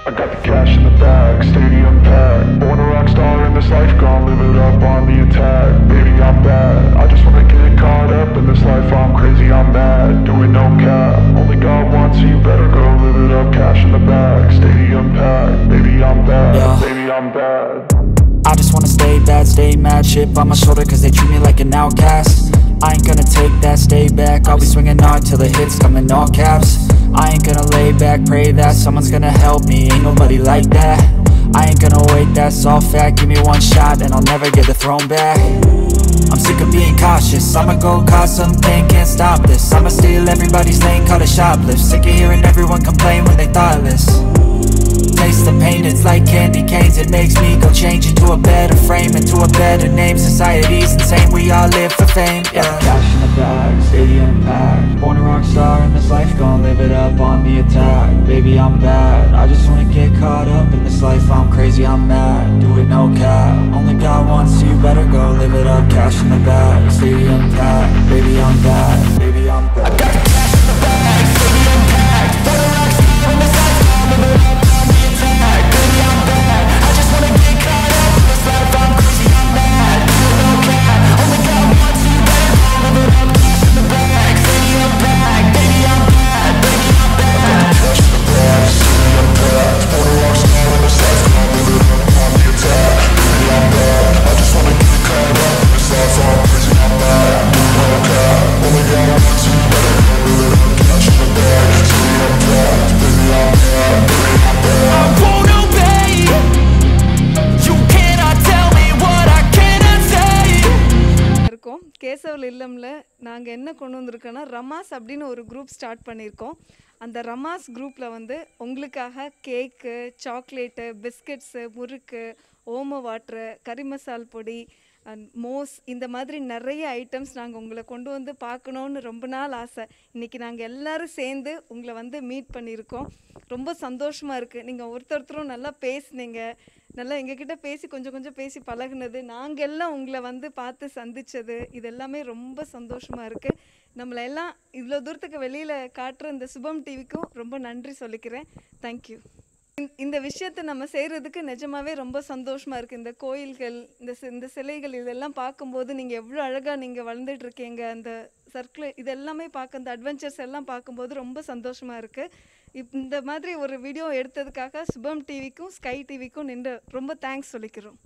I got the cash in the bag, stadium packed. Born a rock star in this life, gon' live it up on the attack. Baby, I'm bad, I just wanna get caught up in this life. I'm crazy, I'm mad, doing no cap. Only got one, so you better go live it up. Cash in the bag, stadium packed. Baby, I'm bad, yeah. Baby, I'm bad. I just wanna stay bad, stay mad. Chip on my shoulder cause they treat me like an outcast. I ain't gonna take that, stay back. I'll be swinging hard till the hits come in all caps. I ain't gonna lay back, pray that someone's gonna help me. Ain't nobody like that. I ain't gonna wait, that's all fact. Give me one shot and I'll never get the throne back. I'm sick of being cautious, I'ma go cause something, can't stop this. I'ma steal everybody's lane, call it shoplift. Sick of hearing everyone complain when they thoughtless. Taste the pain, it's like candy canes. It makes me go change into a better frame, into a better name. Society's insane, we all live for fame, yeah. Cash in the bag, stadium packed. Born a rock star in this life, gon' live it up on the attack. Baby, I'm bad, I just wanna get caught up in this life. I'm crazy, I'm mad, do it no cap. Only got one, so you better go live it up. Cash in the bag, stadium packed. Baby, I'm bad, baby, I'm bad. I got the cash in the bag, stadium packed. Born a rock star in this life, gon' live it up. Baby, I'm bad, I just wanna get caught up in this life. I'm crazy, I'm mad, do it no cap. Only got one, so you better go live it up. Cash in the bag, stadium packed. Baby, I'm bad, baby, I'm bad. Cash in the bag, stadium packed. Born a rock star in this life, gon' live it up on the attack. Baby, I'm bad, I just wanna get caught up in this life. I'm crazy, I'm mad, do it no cap. Only got one, so you better go live it up. Cash in the bag, stadium packed. Baby, I'm bad, baby, I'm bad. I won't obey. You cannot tell me what I cannot say. இருக்கோம் கேசவல் இல்லம்ல நாங்கள் என்ன கொண்டு வந்திருக்கோன்னா ரமாஸ் அப்படின்னு ஒரு group start பண்ணியிருக்கோம். அந்த ரமாஸ் குரூப்பில் வந்து உங்களுக்காக கேக்கு, சாக்லேட்டு, பிஸ்கெட்ஸு, முறுக்கு, ஓம வாட்ரு, கறி மசால் பொடி, மோஸ், இந்த மாதிரி நிறைய ஐட்டம்ஸ் நாங்கள் உங்களை கொண்டு வந்து பார்க்கணுன்னு ரொம்ப நாள் ஆசை. இன்றைக்கி நாங்கள் எல்லோரும் சேர்ந்து உங்களை வந்து மீட் பண்ணியிருக்கோம். ரொம்ப சந்தோஷமாக இருக்குது. நீங்கள் ஒருத்தரும் நல்லா பேசுனீங்க, நல்லா எங்ககிட்ட பேசி கொஞ்சம் பேசி பழகுனது, நாங்கள் எல்லாம் உங்களை வந்து பார்த்து சந்தித்தது, இது எல்லாமே ரொம்ப சந்தோஷமாக இருக்குது. நம்மளை எல்லாம் இவ்வளோ தூரத்துக்கு வெளியில் காட்டுற இந்த சுபம் டிவிக்கும் ரொம்ப நன்றி சொல்லிக்கிறேன். தேங்க்யூ. இந்த விஷயத்தை நம்ம செய்கிறதுக்கு நிஜமாவே ரொம்ப சந்தோஷமாக இருக்குது. இந்த கோயில்கள், இந்த சிலைகள், இதெல்லாம் பார்க்கும்போது நீங்கள் எவ்வளோ அழகாக நீங்கள் வளர்ந்துட்டுருக்கீங்க, அந்த சர்க்கிள் இதெல்லாமே பார்க்க, அந்த அட்வென்ச்சர்ஸ் எல்லாம் பார்க்கும்போது ரொம்ப சந்தோஷமாக இருக்குது. இந்த மாதிரி ஒரு வீடியோ எடுத்ததுக்காக சுபம் டிவிக்கும் ஸ்கை டிவிக்கும் ரொம்ப தேங்க்ஸ் சொல்லிக்கிறோம்.